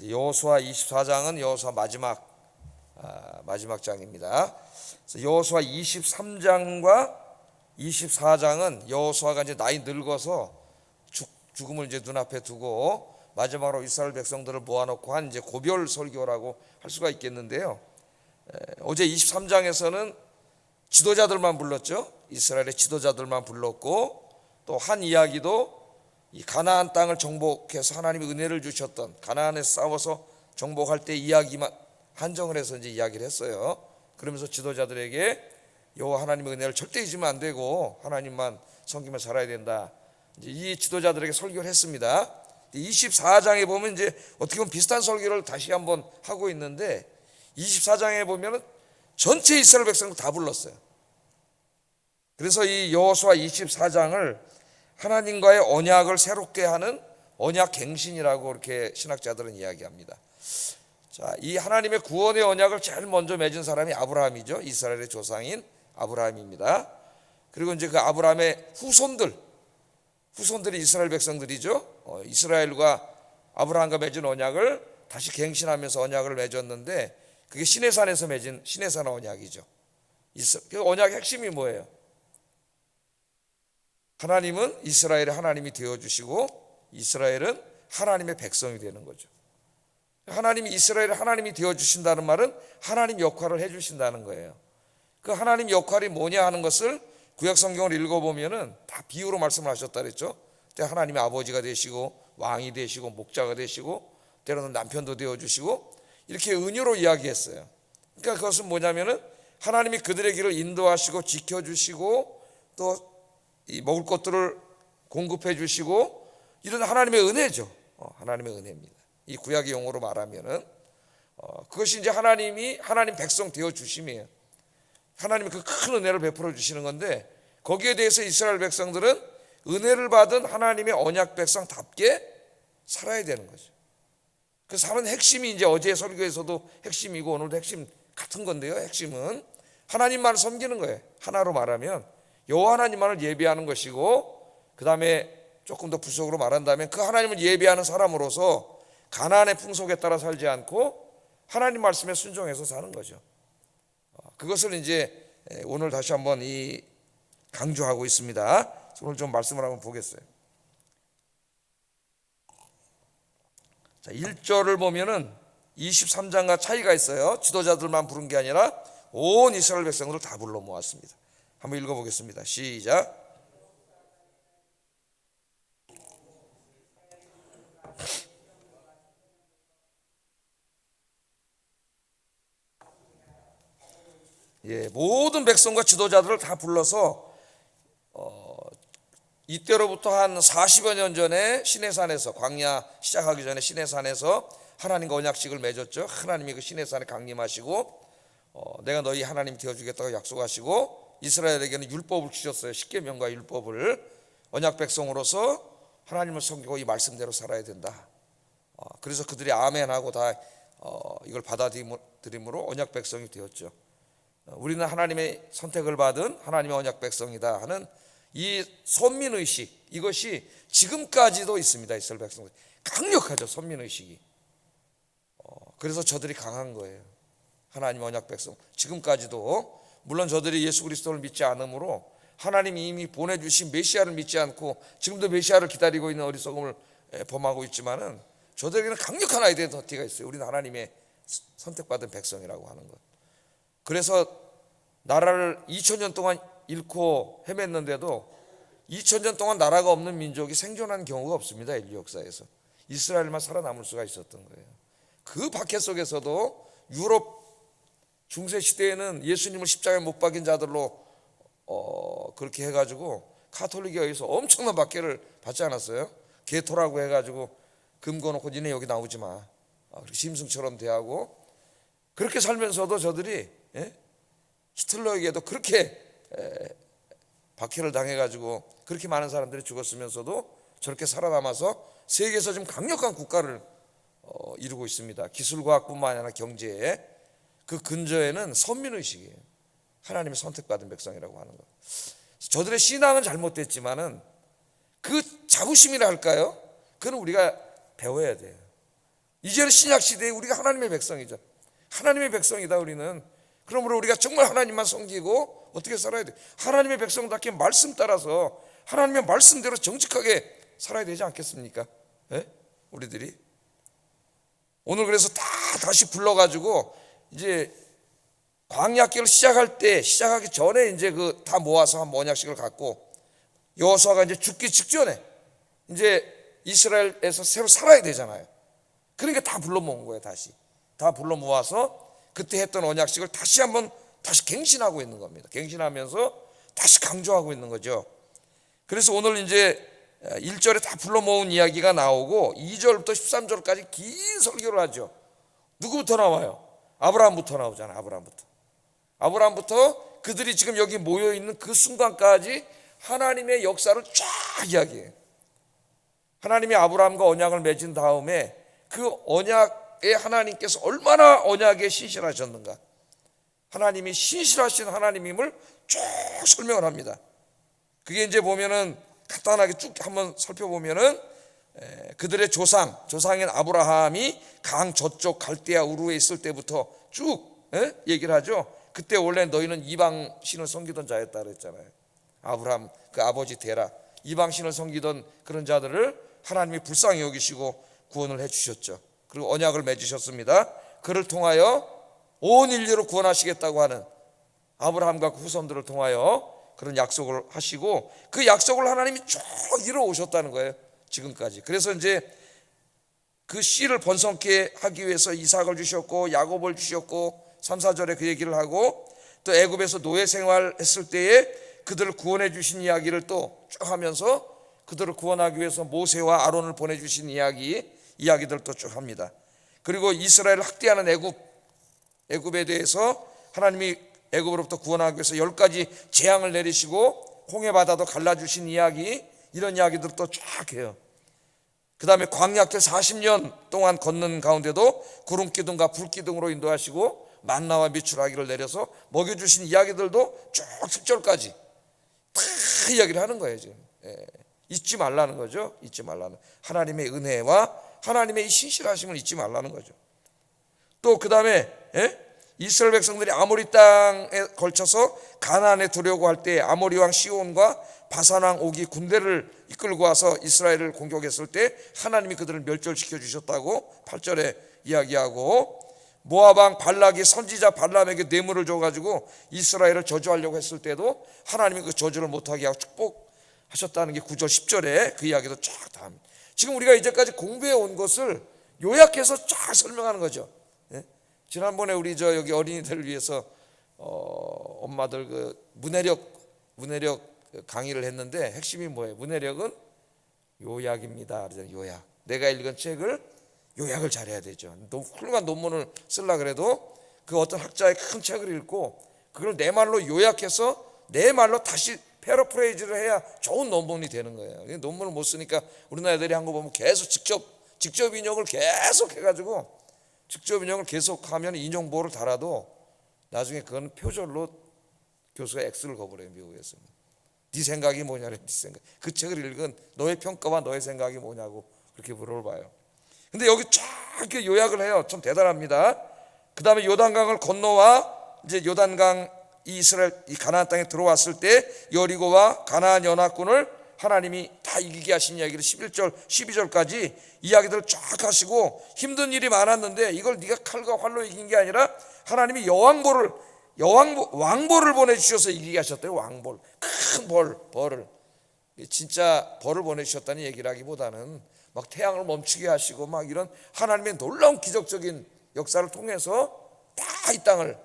여호수아 24장은 여호수아 마지막 장입니다. 여호수아 23장과 24장은 여호수아가 이제 나이 늙어서 죽음을 이제 눈앞에 두고 마지막으로 이스라엘 백성들을 모아놓고 한 이제 고별 설교라고 할 수가 있겠는데요. 어제 23장에서는 지도자들만 불렀죠. 이스라엘의 지도자들만 불렀고, 또 한 이야기도 이 가나안 땅을 정복해서 하나님이 은혜를 주셨던, 가나안에서 싸워서 정복할 때 이야기만 한정을 해서 이제 이야기를 했어요. 그러면서 지도자들에게 여호와 하나님의 은혜를 절대 잊으면 안 되고 하나님만 섬기며 살아야 된다, 이제 이 지도자들에게 설교를 했습니다. 24장에 보면 이제 어떻게 보면 비슷한 설교를 다시 한번 하고 있는데, 24장에 보면은 전체 이스라엘 백성을 다 불렀어요. 그래서 이 여호수아 24장을 하나님과의 언약을 새롭게 하는 언약 갱신이라고 이렇게 신학자들은 이야기합니다. 자, 이 하나님의 구원의 언약을 제일 먼저 맺은 사람이 아브라함이죠. 이스라엘의 조상인 아브라함입니다. 그리고 이제 그 아브라함의 후손들이 이스라엘 백성들이죠. 이스라엘과 아브라함과 맺은 언약을 다시 갱신하면서 언약을 맺었는데, 그게 시내산에서 맺은 시내산 언약이죠. 그 언약의 핵심이 뭐예요? 하나님은 이스라엘의 하나님이 되어주시고 이스라엘은 하나님의 백성이 되는 거죠. 하나님이 이스라엘의 하나님이 되어주신다는 말은 하나님 역할을 해주신다는 거예요. 그 하나님 역할이 뭐냐 하는 것을 구약성경을 읽어보면은 다 비유로 말씀을 하셨다 그랬죠. 하나님의 아버지가 되시고 왕이 되시고 목자가 되시고 때로는 남편도 되어주시고 이렇게 은유로 이야기했어요. 그러니까 그것은 뭐냐면은 하나님이 그들의 길을 인도하시고 지켜주시고 또 이 먹을 것들을 공급해 주시고 이런 하나님의 은혜죠. 하나님의 은혜입니다. 이 구약의 용어로 말하면은 그것이 이제 하나님 백성 되어 주심이에요. 하나님이 그 큰 은혜를 베풀어 주시는 건데, 거기에 대해서 이스라엘 백성들은 은혜를 받은 하나님의 언약 백성답게 살아야 되는 거죠. 그 사는 핵심이 이제 어제 설교에서도 핵심이고 오늘도 핵심 같은 건데요. 핵심은 하나님만을 섬기는 거예요. 하나로 말하면 여호와 하나님만을 예배하는 것이고, 그 다음에 조금 더 부속으로 말한다면 그 하나님을 예배하는 사람으로서 가나안의 풍속에 따라 살지 않고 하나님 말씀에 순종해서 사는 거죠. 그것을 이제 오늘 다시 한번 강조하고 있습니다. 오늘 좀 말씀을 한번 보겠어요. 자, 1절을 보면은 23장과 차이가 있어요. 지도자들만 부른 게 아니라 온 이스라엘 백성들을 다 불러 모았습니다. 한번 읽어보겠습니다. 시작. 모든 백성과 지도자들을 다 불러서 이때로부터 한 40여 년 전에 시내산에서, 광야 시작하기 전에 시내산에서 하나님과 언약식을 맺었죠. 하나님이 그 시내산에 강림하시고 내가 너희 하나님 되어주겠다고 약속하시고 이스라엘에게는 율법을 주셨어요. 십계명과 율법을. 언약 백성으로서 하나님을 섬기고 이 말씀대로 살아야 된다. 그래서 그들이 아멘하고 다 이걸 받아들임으로 언약 백성이 되었죠. 우리는 하나님의 선택을 받은 하나님의 언약 백성이다 하는 이 선민의식, 이것이 지금까지도 있습니다. 이스라엘 백성들 강력하죠. 선민의식이. 그래서 저들이 강한 거예요. 하나님의 언약 백성 지금까지도. 물론 저들이 예수 그리스도를 믿지 않으므로 하나님이 이미 보내주신 메시아를 믿지 않고 지금도 메시아를 기다리고 있는 어리석음을 범하고 있지만은 저들에게는 강력한 아이덴티티가 있어요. 우리는 하나님의 선택받은 백성이라고 하는 것. 그래서 나라를 2000년 동안 잃고 헤맸는데도 2000년 동안 나라가 없는 민족이 생존한 경우가 없습니다. 인류 역사에서. 이스라엘만 살아남을 수가 있었던 거예요. 그 박해 속에서도 유럽 중세 시대에는 예수님을 십자가에 못 박인 자들로 그렇게 해가지고 카톨릭에 의해서 엄청난 박해를 받지 않았어요? 게토라고 해가지고 금 거놓고 니네 여기 나오지 마, 그렇게 짐승처럼 대하고, 그렇게 살면서도 저들이 히틀러에게도 그렇게 박해를 당해가지고 그렇게 많은 사람들이 죽었으면서도 저렇게 살아남아서 세계에서 좀 강력한 국가를 이루고 있습니다. 기술과학뿐만 아니라 경제에. 그 근저에는 선민의식이에요. 하나님의 선택받은 백성이라고 하는 것. 저들의 신앙은 잘못됐지만은 그 자부심이라 할까요? 그건 우리가 배워야 돼요. 이제는 신약 시대에 우리가 하나님의 백성이죠. 하나님의 백성이다 우리는. 그러므로 우리가 정말 하나님만 섬기고 어떻게 살아야 돼? 하나님의 백성답게 말씀 따라서 하나님의 말씀대로 정직하게 살아야 되지 않겠습니까? 예? 우리들이 오늘 그래서 다시 불러가지고 이제 광야길을 시작하기 전에 이제 그 다 모아서 한 언약식을 갖고 여호수아가 이제 죽기 직전에 이제 이스라엘에서 새로 살아야 되잖아요. 그러니까 다 불러 모은 거예요. 다 불러 모아서 그때 했던 언약식을 다시 갱신하고 있는 겁니다. 갱신하면서 다시 강조하고 있는 거죠. 그래서 오늘 이제 1절에 다 불러 모은 이야기가 나오고 2절부터 13절까지 긴 설교를 하죠. 누구부터 나와요? 아브라함부터 나오잖아요. 아브라함부터 그들이 지금 여기 모여있는 그 순간까지 하나님의 역사를 쫙 이야기해요. 하나님이 아브라함과 언약을 맺은 다음에 그 언약에 하나님께서 얼마나 언약에 신실하셨는가, 하나님이 신실하신 하나님임을 쭉 설명을 합니다. 그게 이제 보면은 간단하게 쭉 한번 살펴보면은 그들의 조상인 아브라함이 강 저쪽 갈대아 우르에 있을 때부터 쭉 얘기를 하죠. 그때 원래 너희는 이방 신을 섬기던 자였다 그랬잖아요. 아브라함 그 아버지 데라 이방 신을 섬기던 그런 자들을 하나님이 불쌍히 여기시고 구원을 해주셨죠. 그리고 언약을 맺으셨습니다. 그를 통하여 온 인류를 구원하시겠다고 하는 아브라함과 그 후손들을 통하여 그런 약속을 하시고 그 약속을 하나님이 쭉 이루어 오셨다는 거예요. 지금까지. 그래서 이제 그 씨를 번성케 하기 위해서 이삭을 주셨고 야곱을 주셨고 3, 4절에 그 얘기를 하고 또 애굽에서 노예 생활했을 때에 그들을 구원해 주신 이야기를 또 쭉 하면서 그들을 구원하기 위해서 모세와 아론을 보내주신 이야기들 또 쭉 합니다. 그리고 이스라엘을 학대하는 애굽에 대해서 하나님이 애굽으로부터 구원하기 위해서 10가지 재앙을 내리시고 홍해 바다도 갈라주신 이야기, 이런 이야기들도 쫙 해요. 그 다음에 광야길 40년 동안 걷는 가운데도 구름 기둥과 불 기둥으로 인도하시고 만나와 미추라기를 내려서 먹여주신 이야기들도 쭉 10절까지 다 이야기를 하는 거예요. 지금 잊지 말라는 거죠. 잊지 말라는 하나님의 은혜와 하나님의 이 신실하심을 잊지 말라는 거죠. 또 그 다음에 이스라엘 백성들이 아모리 땅에 걸쳐서 가나안에 들어오고 할 때 아모리 왕 시온과 바산 왕 옥이 군대를 이끌고 와서 이스라엘을 공격했을 때 하나님이 그들을 멸절시켜 주셨다고 8절에 이야기하고, 모압 왕 발락이 선지자 발람에게 뇌물을 줘가지고 이스라엘을 저주하려고 했을 때도 하나님이 그 저주를 못하게 하고 축복하셨다는 게 9절 10절에 그 이야기도 쫙 다 합니다. 지금 우리가 이제까지 공부해 온 것을 요약해서 쫙 설명하는 거죠. 지난번에 우리 여기 어린이들을 위해서 엄마들 그 문해력 강의를 했는데 핵심이 뭐예요? 문해력은 요약입니다. 요약. 내가 읽은 책을 요약을 잘해야 되죠. 너무 훌륭한 논문을 쓰려고 그래도 그 어떤 학자의 큰 책을 읽고 그걸 내 말로 요약해서 내 말로 다시 패러프레이즈를 해야 좋은 논문이 되는 거예요. 논문을 못 쓰니까 우리나라 애들이 한 거 보면 계속 직접 인용을 계속 해가지고 직접 인용을 계속하면 인용보를 달아도 나중에 그건 표절로 교수가 X를 거버려요. 미국에서. 네 생각이 뭐냐래. 네 생각. 그 책을 읽은 너의 평가와 너의 생각이 뭐냐고 그렇게 물어봐요. 근데 여기 쫙 이렇게 요약을 해요. 참 대단합니다. 그 다음에 요단강을 건너와 이제 요단강 이스라엘 이 가나안 땅에 들어왔을 때 여리고와 가나안 연합군을 하나님이 다 이기게 하신 이야기를 11절 12절까지 이야기들을 쫙 하시고, 힘든 일이 많았는데 이걸 네가 칼과 활로 이긴 게 아니라 하나님이 왕벌을 보내주셔서 이기게 하셨대요. 왕벌, 큰 벌을 진짜 벌을 보내주셨다는 얘기를 하기보다는 막 태양을 멈추게 하시고 막 이런 하나님의 놀라운 기적적인 역사를 통해서 다 이 땅을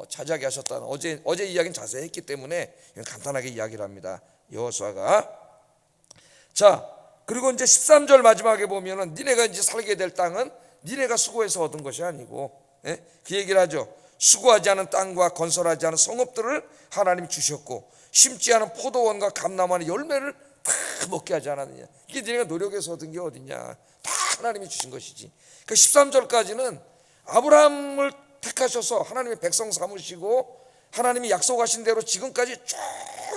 차지하게 하셨다는, 어제 이야기는 자세히 했기 때문에 간단하게 이야기를 합니다. 여호수아가. 자, 그리고 이제 13절 마지막에 보면은 니네가 이제 살게 될 땅은 니네가 수고해서 얻은 것이 아니고, 그 얘기를 하죠. 수고하지 않은 땅과 건설하지 않은 성읍들을 하나님이 주셨고 심지 않은 포도원과 감나무의 열매를 다 먹게 하지 않았느냐. 이게 니네가 노력해서 얻은 게 어딨냐. 다 하나님이 주신 것이지. 그 13절까지는 아브라함을 택하셔서 하나님의 백성 삼으시고 하나님이 약속하신 대로 지금까지 쭉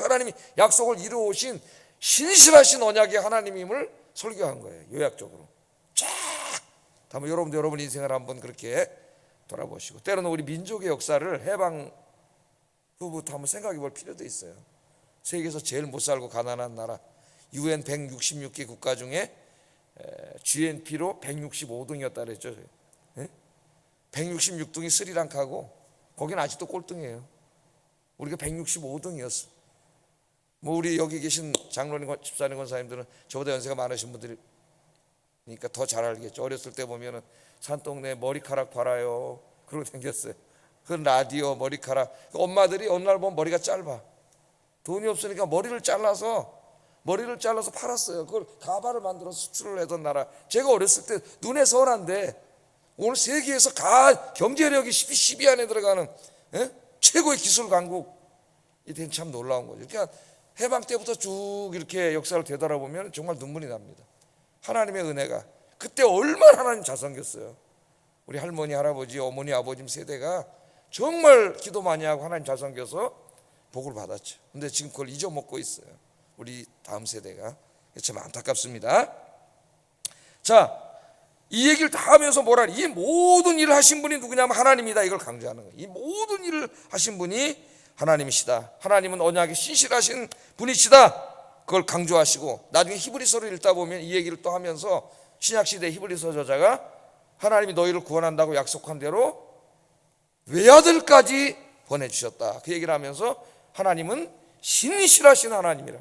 하나님이 약속을 이루어오신 신실하신 언약의 하나님임을 설교한 거예요. 요약적으로 쫙 한번 여러분 인생을 한번 그렇게 돌아보시고, 때로는 우리 민족의 역사를 해방 후부터 한번 생각해 볼 필요도 있어요. 세계에서 제일 못 살고 가난한 나라, UN 166개 국가 중에 GNP로 165등이었다 그랬죠. 166등이 스리랑카고 거기는 아직도 꼴등이에요. 우리가 165등이었어. 뭐 우리 여기 계신 장로님, 집사님, 권사님들은 저보다 연세가 많으신 분들이니까 더 잘 알겠죠. 어렸을 때 보면은 산동네 머리카락 봐라요 그러고 다녔어요. 그 라디오 머리카락. 엄마들이 어느 날 보면 머리가 짧아. 돈이 없으니까 머리를 잘라서 팔았어요. 그걸 가발을 만들어서 수출을 하던 나라. 제가 어렸을 때 눈에 선한데 오늘 세계에서 경제력이 10위 안에 들어가는 최고의 기술 강국이 된 참 놀라운 거죠. 그러니까 해방 때부터 쭉 이렇게 역사를 되돌아보면 정말 눈물이 납니다. 하나님의 은혜가 그때 얼마나 하나님 잘 섬겼어요. 우리 할머니, 할아버지, 어머니, 아버님 세대가 정말 기도 많이 하고 하나님 잘 섬겨서 복을 받았죠. 근데 지금 그걸 잊어먹고 있어요. 우리 다음 세대가. 참 안타깝습니다. 자, 이 얘기를 다 하면서 뭐라, 이 모든 일을 하신 분이 누구냐면 하나님이다, 이걸 강조하는 거예요. 이 모든 일을 하신 분이 하나님이시다. 하나님은 언약에 신실하신 분이시다. 그걸 강조하시고, 나중에 히브리서를 읽다 보면 이 얘기를 또 하면서 신약시대 히브리서 저자가 하나님이 너희를 구원한다고 약속한 대로 외아들까지 보내주셨다, 그 얘기를 하면서 하나님은 신실하신 하나님이라,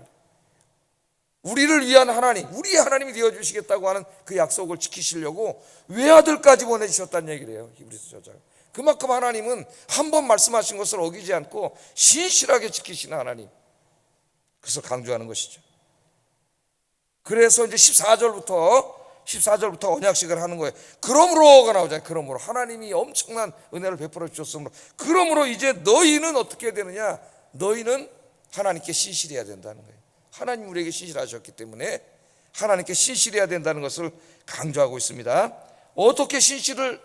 우리를 위한 하나님, 우리의 하나님이 되어주시겠다고 하는 그 약속을 지키시려고 외아들까지 보내주셨다는 얘기를 해요, 히브리서 저자가. 그만큼 하나님은 한 번 말씀하신 것을 어기지 않고 신실하게 지키시는 하나님, 그래서 강조하는 것이죠. 그래서 이제 14절부터 언약식을 하는 거예요. 그러므로가 나오잖아요. 그러므로 하나님이 엄청난 은혜를 베풀어 주셨으므로, 그러므로 이제 너희는 어떻게 해야 되느냐, 너희는 하나님께 신실해야 된다는 거예요. 하나님 우리에게 신실하셨기 때문에 하나님께 신실해야 된다는 것을 강조하고 있습니다. 어떻게 신실을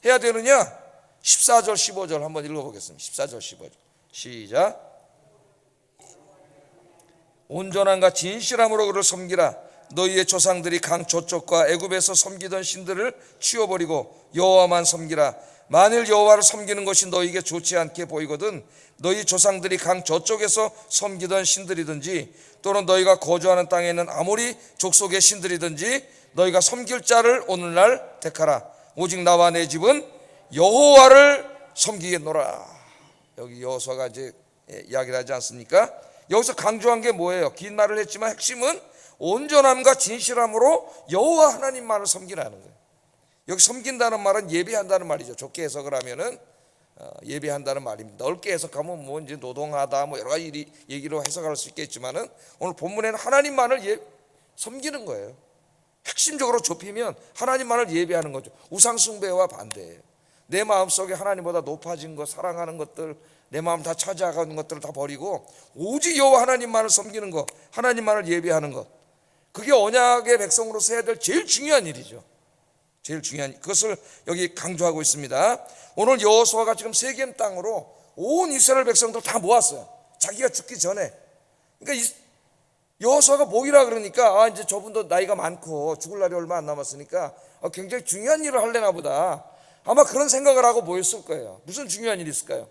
해야 되느냐, 14절 15절 한번 읽어보겠습니다. 14절 15절 시작. 온전함과 진실함으로 그를 섬기라. 너희의 조상들이 강 저쪽과 애굽에서 섬기던 신들을 치워버리고 여호와만 섬기라. 만일 여호와를 섬기는 것이 너희에게 좋지 않게 보이거든 너희 조상들이 강 저쪽에서 섬기던 신들이든지 또는 너희가 거주하는 땅에 있는 아모리 족속의 신들이든지 너희가 섬길 자를 오늘날 택하라. 오직 나와 내 집은 여호와를 섬기겠노라. 여기 여호수아가 이제 이야기를 하지 않습니까? 여기서 강조한 게 뭐예요? 긴 말을 했지만 핵심은 온전함과 진실함으로 여호와 하나님만을 섬기라는 거예요. 여기 섬긴다는 말은 예배한다는 말이죠. 좋게 해석을 하면은 예배한다는 말입니다. 넓게 해석하면 뭐 이제 노동하다 뭐 여러 가지 얘기로 해석할 수 있겠지만은 오늘 본문에는 하나님만을 섬기는 거예요. 핵심적으로 좁히면 하나님만을 예배하는 거죠. 우상 숭배와 반대예요. 내 마음속에 하나님보다 높아진 것, 사랑하는 것들, 내 마음 다 차지하는 것들을 다 버리고 오직 여호와 하나님만을 섬기는 것, 하나님만을 예배하는 것, 그게 언약의 백성으로서 해야 될 제일 중요한 일이죠. 제일 중요한, 그것을 여기 강조하고 있습니다. 오늘 여호수아가 지금 세겜 땅으로 온 이스라엘 백성들 다 모았어요. 자기가 죽기 전에. 그러니까 여호수아가 모이라 그러니까 이제 저분도 나이가 많고 죽을 날이 얼마 안 남았으니까 굉장히 중요한 일을 하려나 보다, 아마 그런 생각을 하고 모였을 거예요. 무슨 중요한 일이 있을까요?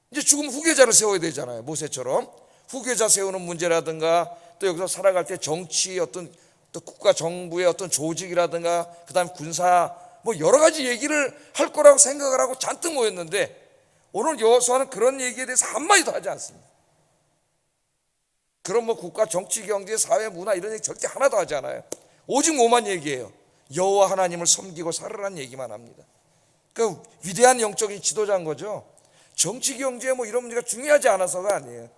이제 죽음 후계자를 세워야 되잖아요. 모세처럼 후계자 세우는 문제라든가, 또 여기서 살아갈 때 정치, 어떤 또 국가 정부의 어떤 조직이라든가, 그 다음에 군사, 뭐 여러 가지 얘기를 할 거라고 생각을 하고 잔뜩 모였는데 오늘 여호수아는 그런 얘기에 대해서 한마디도 하지 않습니다. 그런 뭐 국가 정치 경제 사회 문화 이런 얘기 절대 하나도 하지 않아요. 오직 뭐만 얘기해요? 여호와 하나님을 섬기고 살으라는 얘기만 합니다. 그 위대한 영적인 지도자인 거죠. 정치 경제 뭐 이런 문제가 중요하지 않아서가 아니에요.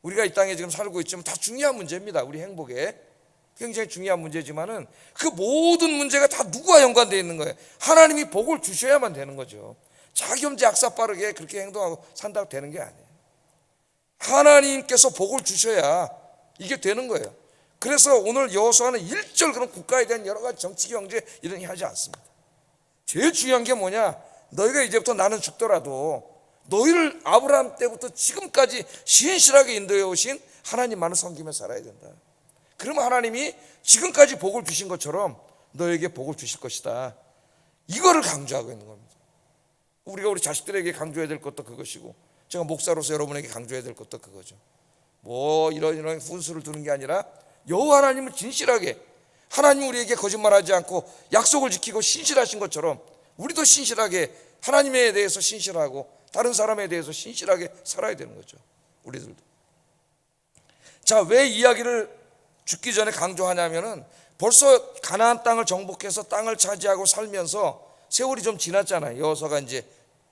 우리가 이 땅에 지금 살고 있지만 다 중요한 문제입니다. 우리 행복에 굉장히 중요한 문제지만은 그 모든 문제가 다 누구와 연관되어 있는 거예요? 하나님이 복을 주셔야만 되는 거죠. 자기 혼자 악사 빠르게 그렇게 행동하고 산다고 되는 게 아니에요. 하나님께서 복을 주셔야 이게 되는 거예요. 그래서 오늘 여호수아는 일절 그런 국가에 대한 여러 가지 정치 경제 이런 게 하지 않습니다. 제일 중요한 게 뭐냐? 너희가 이제부터 나는 죽더라도 너희를 아브라함 때부터 지금까지 신실하게 인도해 오신 하나님만을 섬기며 살아야 된다. 그러면 하나님이 지금까지 복을 주신 것처럼 너에게 복을 주실 것이다. 이거를 강조하고 있는 겁니다. 우리가 우리 자식들에게 강조해야 될 것도 그것이고, 제가 목사로서 여러분에게 강조해야 될 것도 그거죠. 뭐 이런 분수를 두는 게 아니라 여호와 하나님을 진실하게, 하나님 우리에게 거짓말하지 않고 약속을 지키고 신실하신 것처럼 우리도 신실하게 하나님에 대해서 신실하고 다른 사람에 대해서 신실하게 살아야 되는 거죠. 우리들도. 자, 왜 이야기를 죽기 전에 강조하냐면은 벌써 가나안 땅을 정복해서 땅을 차지하고 살면서 세월이 좀 지났잖아요. 여호수아가 이제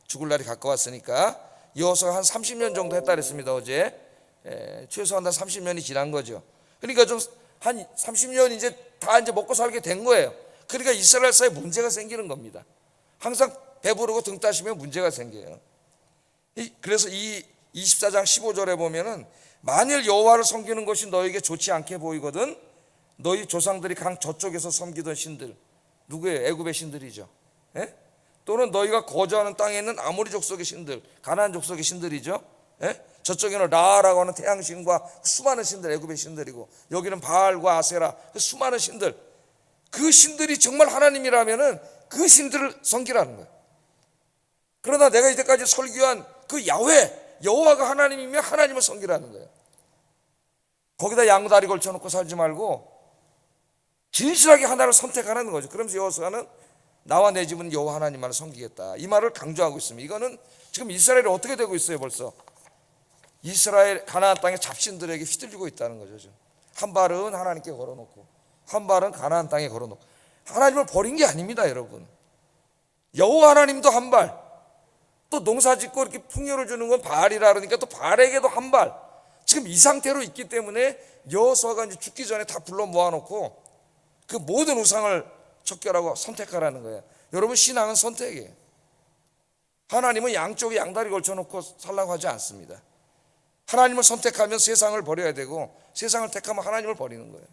죽을 날이 가까웠으니까 여호수아가 한 30년 정도 했다 그랬습니다. 어제 최소한 한 30년이 지난 거죠. 그러니까 좀 한 30년 이제 다 이제 먹고 살게 된 거예요. 그러니까 이스라엘 사회에 문제가 생기는 겁니다. 항상 배부르고 등 따시면 문제가 생겨요. 그래서 이 24장 15절에 보면은 만일 여호와를 섬기는 것이 너에게 좋지 않게 보이거든 너희 조상들이 강 저쪽에서 섬기던 신들, 누구예요? 애굽의 신들이죠. 예? 또는 너희가 거주하는 땅에 있는 아모리 족속의 신들, 가나안 족속의 신들이죠. 예? 저쪽에는 라라고 하는 태양신과 수많은 신들, 애굽의 신들이고, 여기는 바알과 아세라, 수많은 신들. 그 신들이 정말 하나님이라면은 그 신들을 섬기라는 거예요. 그러나 내가 이때까지 설교한 그 야훼, 여호와가 하나님이면 하나님을 섬기라는 거예요. 거기다 양다리 걸쳐놓고 살지 말고 진실하게 하나를 선택하라는 거죠. 그러면서 여호수아는 나와 내 집은 여호와 하나님만을 섬기겠다, 이 말을 강조하고 있습니다. 이거는 지금 이스라엘이 어떻게 되고 있어요? 벌써 이스라엘 가나안 땅의 잡신들에게 휘둘리고 있다는 거죠. 한 발은 하나님께 걸어놓고 한 발은 가나안 땅에 걸어놓고, 하나님을 버린 게 아닙니다, 여러분. 여호와 하나님도 한 발, 또 농사짓고 이렇게 풍요를 주는 건 바알이라 그러니까 또 바알에게도 한 발. 지금 이 상태로 있기 때문에 여호수아가 이제 죽기 전에 다 불러 모아놓고 그 모든 우상을 척결하고 선택하라는 거예요. 여러분, 신앙은 선택이에요. 하나님은 양쪽에 양다리 걸쳐놓고 살라고 하지 않습니다. 하나님을 선택하면 세상을 버려야 되고, 세상을 택하면 하나님을 버리는 거예요.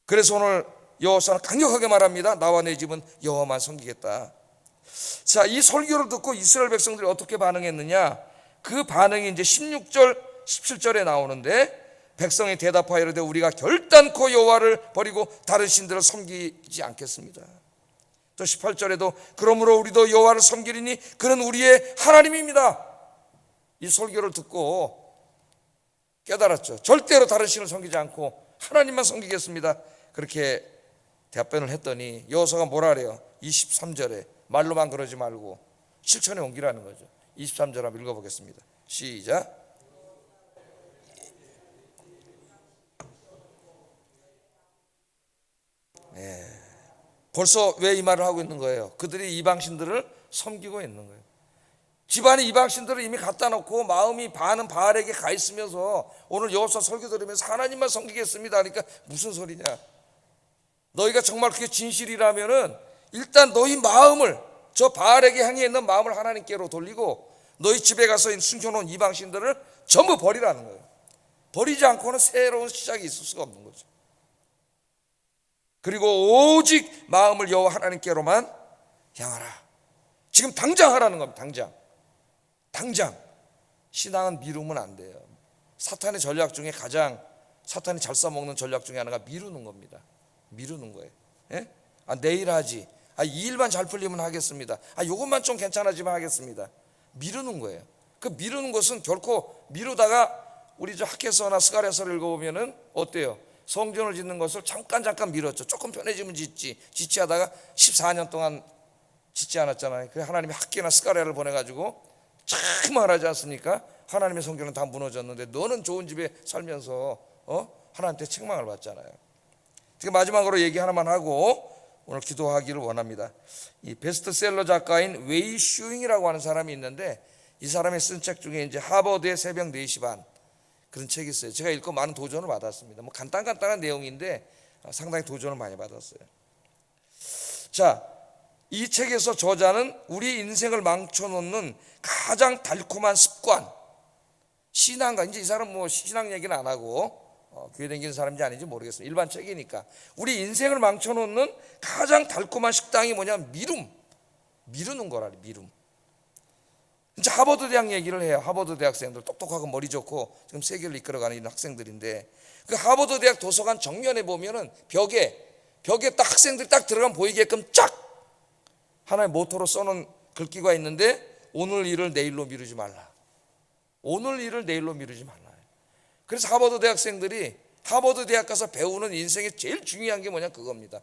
그래서 오늘 여호수아는 강력하게 말합니다. 나와 내 집은 여호와만 섬기겠다. 자, 이 설교를 듣고 이스라엘 백성들이 어떻게 반응했느냐? 그 반응이 이제 16절 17절에 나오는데, 백성이 대답하여 이르되 우리가 결단코 여호와를 버리고 다른 신들을 섬기지 않겠습니다. 또 18절에도 그러므로 우리도 여호와를 섬기리니 그는 우리의 하나님입니다. 이 설교를 듣고 깨달았죠. 절대로 다른 신을 섬기지 않고 하나님만 섬기겠습니다. 그렇게 답변을 했더니 여호수아가 뭐라 그래요? 23절에 말로만 그러지 말고 실천에 옮기라는 거죠. 23절 한번 읽어보겠습니다. 시작. 네. 벌써 왜 이 말을 하고 있는 거예요? 그들이 이방신들을 섬기고 있는 거예요. 집안에 이방신들을 이미 갖다 놓고 마음이 반은 바알에게 가 있으면서 오늘 여호수아 설교 들으면서 하나님만 섬기겠습니다 하니까 무슨 소리냐? 너희가 정말 그게 진실이라면은 일단 너희 마음을 저 바알에게 향해 있는 마음을 하나님께로 돌리고 너희 집에 가서 숨겨놓은 이방신들을 전부 버리라는 거예요. 버리지 않고는 새로운 시작이 있을 수가 없는 거죠. 그리고 오직 마음을 여호와 하나님께로만 향하라. 지금 당장 하라는 겁니다. 당장. 신앙은 미루면 안 돼요. 사탄의 전략 중에 가장 사탄이 잘 써먹는 전략 중에 하나가 미루는 겁니다. 미루는 거예요. 예? 내일 하지. 이 일만 잘 풀리면 하겠습니다. 요것만 좀 괜찮아지면 하겠습니다. 미루는 거예요. 그 미루는 것은 결코 미루다가 우리 저 학개서나 스가랴서를 읽어보면은 어때요? 성전을 짓는 것을 잠깐 미뤘죠. 조금 편해지면 짓지 하다가 14년 동안 짓지 않았잖아요. 그래서 하나님이 학개나 스가랴를 보내가지고 참 말하지 않습니까? 하나님의 성전은 다 무너졌는데 너는 좋은 집에 살면서 하나님한테 책망을 받잖아요. 마지막으로 얘기 하나만 하고 오늘 기도하기를 원합니다. 이 베스트셀러 작가인 웨이 슈잉이라고 하는 사람이 있는데, 이 사람이 쓴 책 중에 이제 하버드의 새벽 4시 반 그런 책이 있어요. 제가 읽고 많은 도전을 받았습니다. 뭐 간단한 내용인데 상당히 도전을 많이 받았어요. 자, 이 책에서 저자는 우리 인생을 망쳐놓는 가장 달콤한 습관, 신앙가, 이제 이 사람 뭐 신앙 얘기는 안 하고 교회 다니는 사람인지 아닌지 모르겠어요. 일반 책이니까. 우리 인생을 망쳐놓는 가장 달콤한 식당이 뭐냐면 미루는 거라니. 미룸. 이제 하버드 대학 얘기를 해요. 하버드 대학생들 똑똑하고 머리 좋고 지금 세계를 이끌어가는 이런 학생들인데, 그 하버드 대학 도서관 정면에 보면은 벽에 벽에 딱 학생들이 딱 들어가면 보이게끔 쫙 하나의 모토로 써놓은 글귀가 있는데, 오늘 일을 내일로 미루지 말라. 오늘 일을 내일로 미루지 말라. 그래서 하버드 대학생들이 하버드 대학 가서 배우는 인생에 제일 중요한 게 뭐냐, 그겁니다.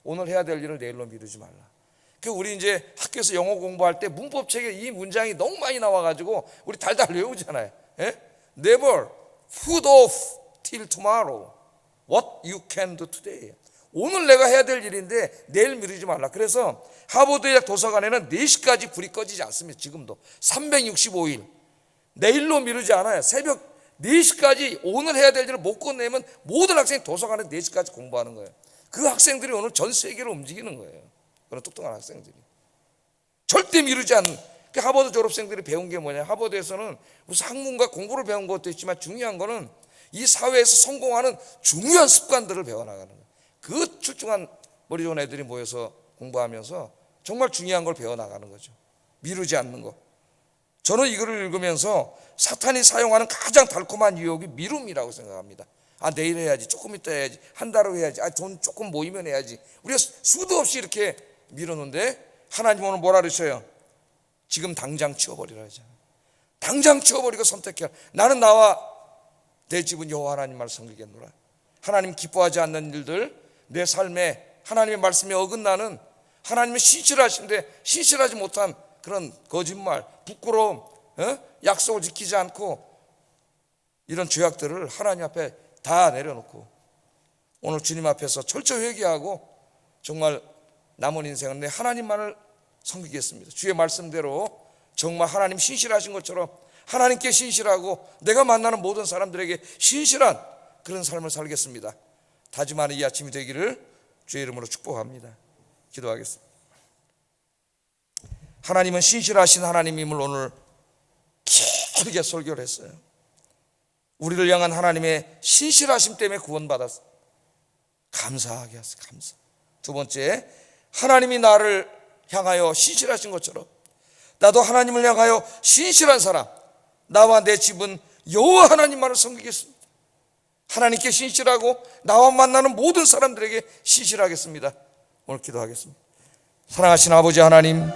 오늘 해야 될 일을 내일로 미루지 말라. 우리 이제 학교에서 영어 공부할 때 문법책에 이 문장이 너무 많이 나와가지고 우리 달달 외우잖아요. 예? Never put off till tomorrow what you can do today. 오늘 내가 해야 될 일인데 내일 미루지 말라. 그래서 하버드 대학 도서관에는 4시까지 불이 꺼지지 않습니다. 지금도 365일 내일로 미루지 않아요. 새벽 4시까지 오늘 해야 될 일을 못 끝내면 모든 학생이 도서관에 4시까지 공부하는 거예요. 그 학생들이 오늘 전 세계를 움직이는 거예요. 그런 똑똑한 학생들이 절대 미루지 않는. 하버드 졸업생들이 배운 게 뭐냐, 하버드에서는 무슨 학문과 공부를 배운 것도 있지만 중요한 거는 이 사회에서 성공하는 중요한 습관들을 배워나가는 거예요. 그 출중한 머리 좋은 애들이 모여서 공부하면서 정말 중요한 걸 배워나가는 거죠. 미루지 않는 거. 저는 이거를 읽으면서 사탄이 사용하는 가장 달콤한 유혹이 미룸이라고 생각합니다. 내일 해야지, 조금 이따 해야지, 한 달 후 해야지, 돈 조금 모이면 해야지. 우리가 수도 없이 이렇게 미루는데 하나님 오늘 뭐라 그러셔요? 지금 당장 치워버리라 하잖아요. 당장 치워버리고 선택해라. 나는 나와 내 집은 여호와 하나님만 섬기겠노라. 하나님 기뻐하지 않는 일들, 내 삶에 하나님의 말씀에 어긋나는, 하나님은 신실하신데 신실하지 못한 그런 거짓말, 부끄러움, 약속을 지키지 않고 이런 죄악들을 하나님 앞에 다 내려놓고 오늘 주님 앞에서 철저히 회개하고 정말 남은 인생은 내 하나님만을 섬기겠습니다. 주의 말씀대로 정말 하나님 신실하신 것처럼 하나님께 신실하고 내가 만나는 모든 사람들에게 신실한 그런 삶을 살겠습니다. 다짐하는 이 아침이 되기를 주의 이름으로 축복합니다. 기도하겠습니다. 하나님은 신실하신 하나님임을 오늘 길게 설교를 했어요. 우리를 향한 하나님의 신실하심 때문에 구원받았어. 감사하게 하세요. 감사. 두 번째, 하나님이 나를 향하여 신실하신 것처럼 나도 하나님을 향하여 신실한 사람, 나와 내 집은 여호와 하나님만을 섬기겠습니다. 하나님께 신실하고 나와 만나는 모든 사람들에게 신실하겠습니다. 오늘 기도하겠습니다. 사랑하신 아버지 하나님,